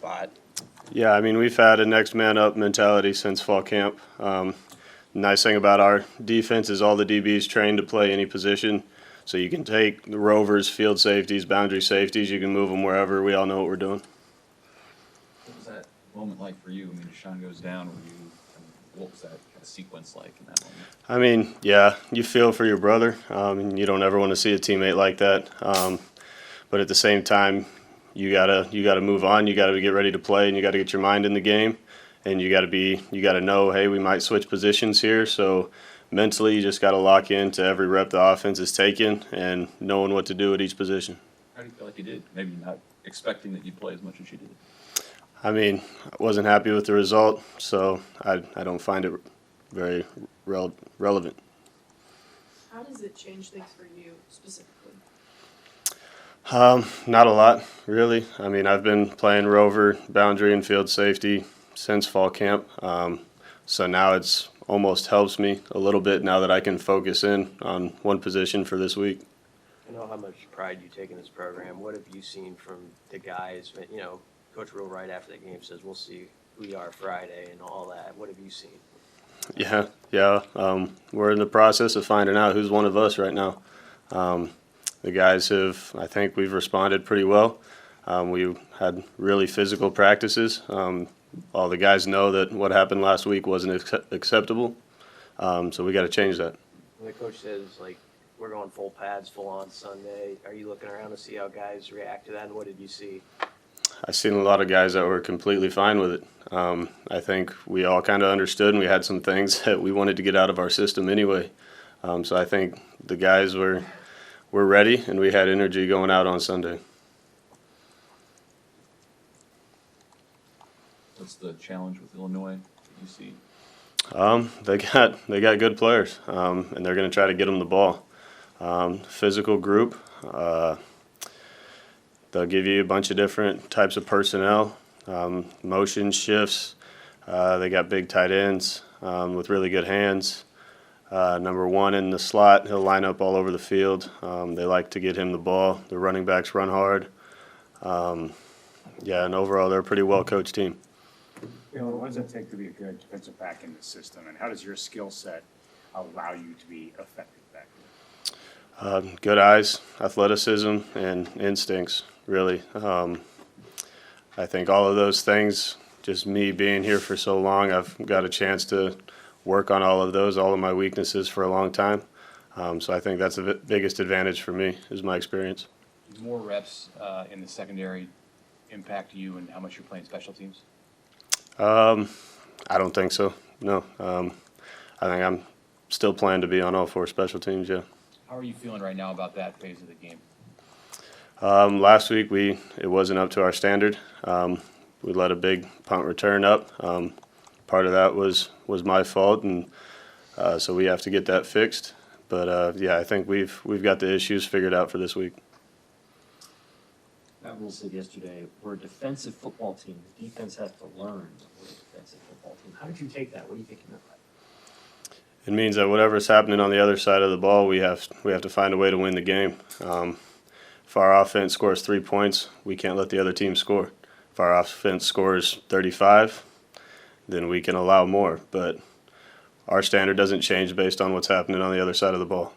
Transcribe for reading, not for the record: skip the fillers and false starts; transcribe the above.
spot. Yeah, I mean, we've had a next man up mentality since fall camp. Nice thing about our defense is all the DBs trained to play any position. So you can take the rovers, field safeties, boundary safeties, you can move them wherever. We all know what we're doing. What was that moment like for you? I mean, Deshaun goes down. What was that kind of sequence like in that moment? I mean, yeah, you feel for your brother. And you don't ever want to see a teammate like that. But at the same time, you gotta move on. You gotta get ready to play, and you gotta get your mind in the game. And you gotta know, hey, we might switch positions here. So mentally, you just gotta lock into every rep the offense is taking and knowing what to do at each position. How do you feel like you did? Maybe not expecting that you'd play as much as you did. I mean, I wasn't happy with the result, so I don't find it very relevant. How does it change things for you specifically? Not a lot, really. I mean, I've been playing rover, boundary, and field safety since fall camp, so now it's almost helps me a little bit now that I can focus in on one position for this week. I know how much pride you take in this program. What have you seen from the guys? You know, Coach Real right after the game says, we'll see who you are Friday and all that. What have you seen? Yeah. We're in the process of finding out who's one of us right now. The guys I think we've responded pretty well. We had really physical practices. All the guys know that what happened last week wasn't acceptable, so we got to change that. When the coach says, like, we're going full pads, full on Sunday, are you looking around to see how guys react to that, and what did you see? I've seen a lot of guys that were completely fine with it. I think we all kind of understood, and we had some things that we wanted to get out of our system anyway. So I think the guys were ready, and we had energy going out on Sunday. What's the challenge with Illinois that you see? They got good players, and they're going to try to get them the ball. Physical group. They'll give you a bunch of different types of personnel, motion shifts. They got big tight ends with really good hands. Number one in the slot, he'll line up all over the field. They like to get him the ball. The running backs run hard. And overall, they're a pretty well-coached team. What does it take to be a good defensive back in the system, and how does your skill set allow you to be effective back there? Good eyes, athleticism, and instincts, really. I think all of those things, just me being here for so long, I've got a chance to work on all of those, all of my weaknesses for a long time. So I think that's the biggest advantage for me is my experience. More reps in the secondary impact you and how much you're playing special teams? I don't think so, no. I think I'm still planning to be on all four special teams, yeah. How are you feeling right now about that phase of the game? Last week it wasn't up to our standard. We let a big punt return up. Part of that was my fault, and so we have to get that fixed. But I think we've got the issues figured out for this week. Matt Rule said yesterday, we're a defensive football team. The defense has to learn that we're a defensive football team. How did you take that? What do you think you meant by that? It means that whatever's happening on the other side of the ball, we have to find a way to win the game. If our offense scores 3 points, we can't let the other team score. If our offense scores 35, then we can allow more. But our standard doesn't change based on what's happening on the other side of the ball.